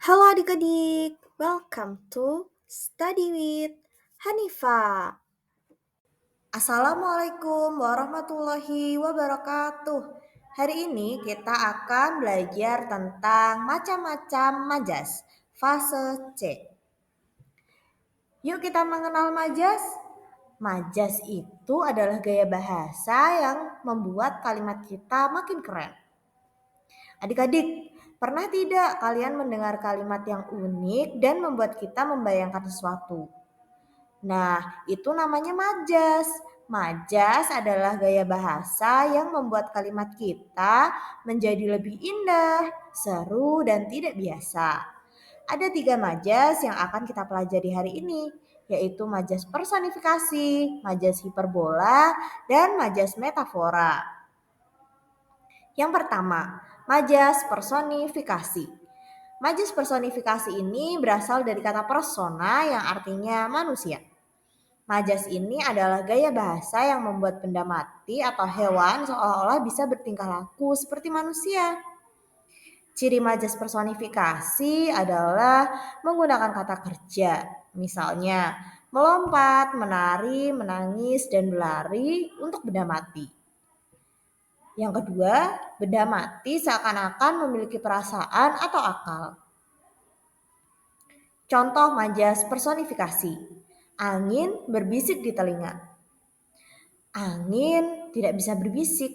Halo adik-adik, welcome to Study with Hanifa. Assalamualaikum warahmatullahi wabarakatuh. Hari ini kita akan belajar tentang macam-macam majas, fase C. Yuk kita mengenal majas. Majas itu adalah gaya bahasa yang membuat kalimat kita makin keren. Adik-adik, pernah tidak kalian mendengar kalimat yang unik dan membuat kita membayangkan sesuatu? Nah, itu namanya majas. Majas adalah gaya bahasa yang membuat kalimat kita menjadi lebih indah, seru, dan tidak biasa. Ada 3 majas yang akan kita pelajari hari ini, yaitu majas personifikasi, majas hiperbola, dan majas metafora. Yang pertama, majas personifikasi. Majas personifikasi ini berasal dari kata persona yang artinya manusia. Majas ini adalah gaya bahasa yang membuat benda mati atau hewan seolah-olah bisa bertingkah laku seperti manusia. Ciri majas personifikasi adalah menggunakan kata kerja. Misalnya, melompat, menari, menangis, dan berlari untuk benda mati. Yang kedua, benda mati seakan-akan memiliki perasaan atau akal. Contoh majas personifikasi. Angin berbisik di telinga. Angin tidak bisa berbisik,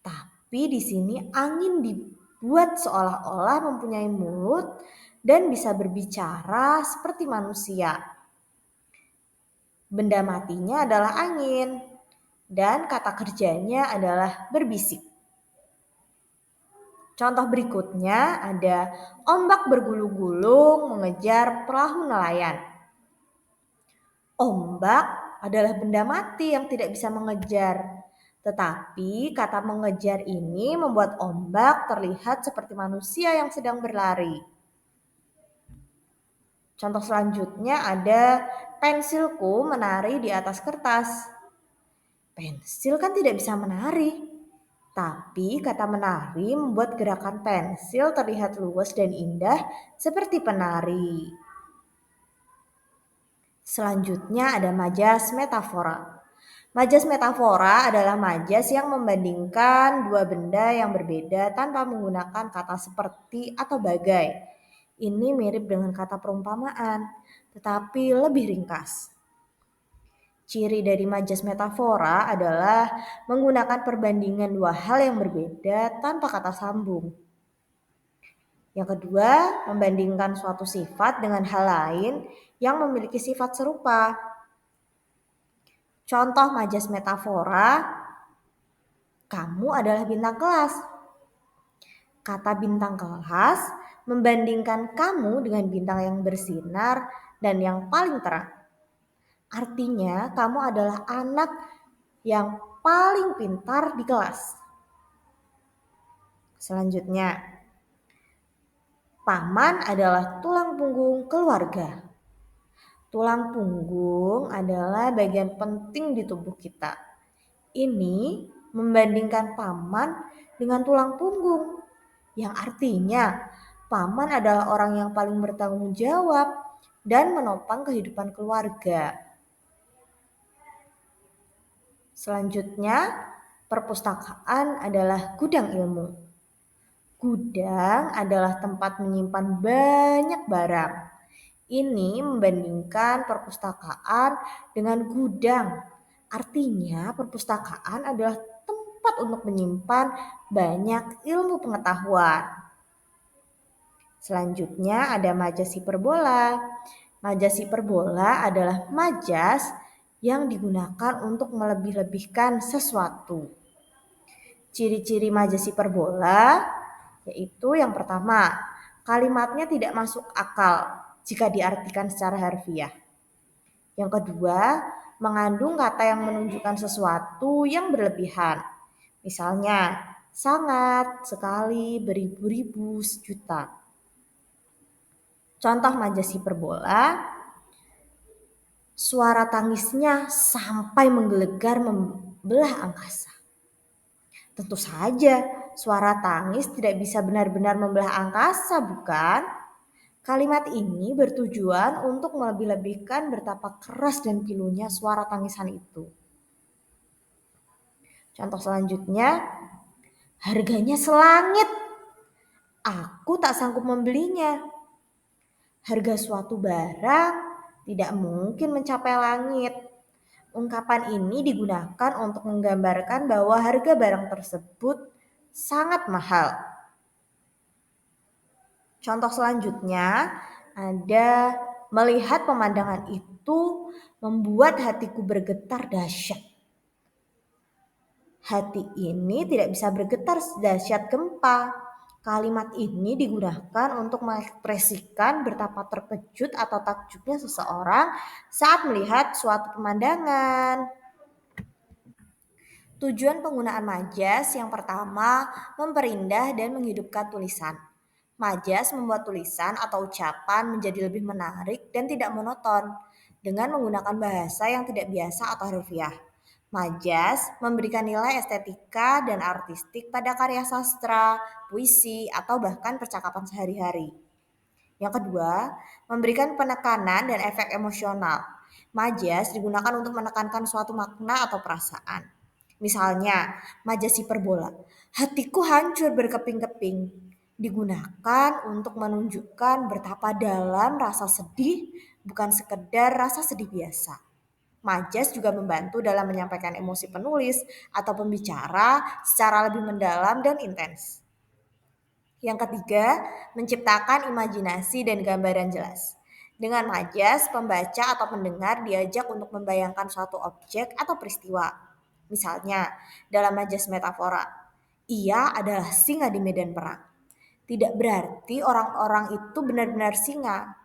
tapi di sini angin dibuat seolah-olah mempunyai mulut dan bisa berbicara seperti manusia. Benda matinya adalah angin dan kata kerjanya adalah berbisik. Contoh berikutnya ada ombak bergulung-gulung mengejar perahu nelayan. Ombak adalah benda mati yang tidak bisa mengejar. Tetapi kata mengejar ini membuat ombak terlihat seperti manusia yang sedang berlari. Contoh selanjutnya ada pensilku menari di atas kertas. Pensil kan tidak bisa menari. Tapi kata menari membuat gerakan pensil terlihat luas dan indah seperti penari. Selanjutnya ada majas metafora. Majas metafora adalah majas yang membandingkan dua benda yang berbeda tanpa menggunakan kata seperti atau bagai. Ini mirip dengan kata perumpamaan, tetapi lebih ringkas. Ciri dari majas metafora adalah menggunakan perbandingan dua hal yang berbeda tanpa kata sambung. Yang kedua, membandingkan suatu sifat dengan hal lain yang memiliki sifat serupa. Contoh majas metafora, kamu adalah bintang kelas. Kata bintang kelas membandingkan kamu dengan bintang yang bersinar dan yang paling terang. Artinya, kamu adalah anak yang paling pintar di kelas. Selanjutnya, paman adalah tulang punggung keluarga. Tulang punggung adalah bagian penting di tubuh kita. Ini membandingkan paman dengan tulang punggung, yang artinya paman adalah orang yang paling bertanggung jawab dan menopang kehidupan keluarga. Selanjutnya, perpustakaan adalah gudang ilmu. Gudang adalah tempat menyimpan banyak barang. Ini membandingkan perpustakaan dengan gudang. Artinya perpustakaan adalah tempat untuk menyimpan banyak ilmu pengetahuan. Selanjutnya ada majas hiperbola. Majas hiperbola adalah majas yang digunakan untuk melebih-lebihkan sesuatu. Ciri-ciri majas hiperbola yaitu yang pertama, kalimatnya tidak masuk akal jika diartikan secara harfiah. Yang kedua, mengandung kata yang menunjukkan sesuatu yang berlebihan. Misalnya, sangat, sekali, beribu-ribu, sejuta. Contoh majas hiperbola, suara tangisnya sampai menggelegar membelah angkasa. Tentu saja, suara tangis tidak bisa benar-benar membelah angkasa, bukan? Kalimat ini bertujuan untuk melebih-lebihkan betapa keras dan pilunya suara tangisan itu. Contoh selanjutnya, harganya selangit. Aku tak sanggup membelinya. Harga suatu barang tidak mungkin mencapai langit. Ungkapan ini digunakan untuk menggambarkan bahwa harga barang tersebut sangat mahal. Contoh selanjutnya ada melihat pemandangan itu membuat hatiku bergetar dahsyat. Hati ini tidak bisa bergetar sedahsyat gempa. Kalimat ini digunakan untuk mengekspresikan betapa terkejut atau takjubnya seseorang saat melihat suatu pemandangan. Tujuan penggunaan majas yang pertama, memperindah dan menghidupkan tulisan. Majas membuat tulisan atau ucapan menjadi lebih menarik dan tidak monoton dengan menggunakan bahasa yang tidak biasa atau harfiah. Majas memberikan nilai estetika dan artistik pada karya sastra, puisi, atau bahkan percakapan sehari-hari. Yang kedua, memberikan penekanan dan efek emosional. Majas digunakan untuk menekankan suatu makna atau perasaan. Misalnya, majas hiperbola. Hatiku hancur berkeping-keping. Digunakan untuk menunjukkan betapa dalam rasa sedih, bukan sekedar rasa sedih biasa. Majas juga membantu dalam menyampaikan emosi penulis atau pembicara secara lebih mendalam dan intens. Yang ketiga, menciptakan imajinasi dan gambaran jelas. Dengan majas, pembaca atau pendengar diajak untuk membayangkan suatu objek atau peristiwa. Misalnya, dalam majas metafora, ia adalah singa di medan perang. Tidak berarti orang-orang itu benar-benar singa,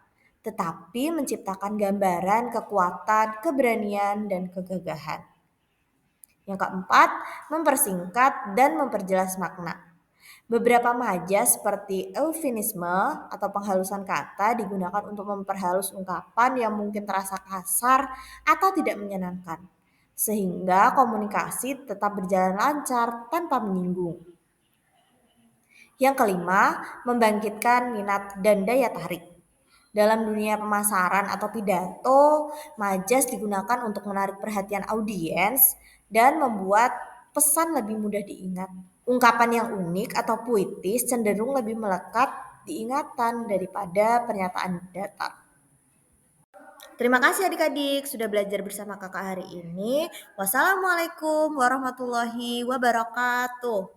tetapi menciptakan gambaran kekuatan, keberanian, dan kegagahan. Yang keempat, mempersingkat dan memperjelas makna. Beberapa majas seperti eufemisme atau penghalusan kata digunakan untuk memperhalus ungkapan yang mungkin terasa kasar atau tidak menyenangkan, sehingga komunikasi tetap berjalan lancar tanpa menyinggung. Yang kelima, membangkitkan minat dan daya tarik. Dalam dunia pemasaran atau pidato, majas digunakan untuk menarik perhatian audiens dan membuat pesan lebih mudah diingat. Ungkapan yang unik atau puitis cenderung lebih melekat di ingatan daripada pernyataan datar. Terima kasih adik-adik sudah belajar bersama kakak hari ini. Wassalamualaikum warahmatullahi wabarakatuh.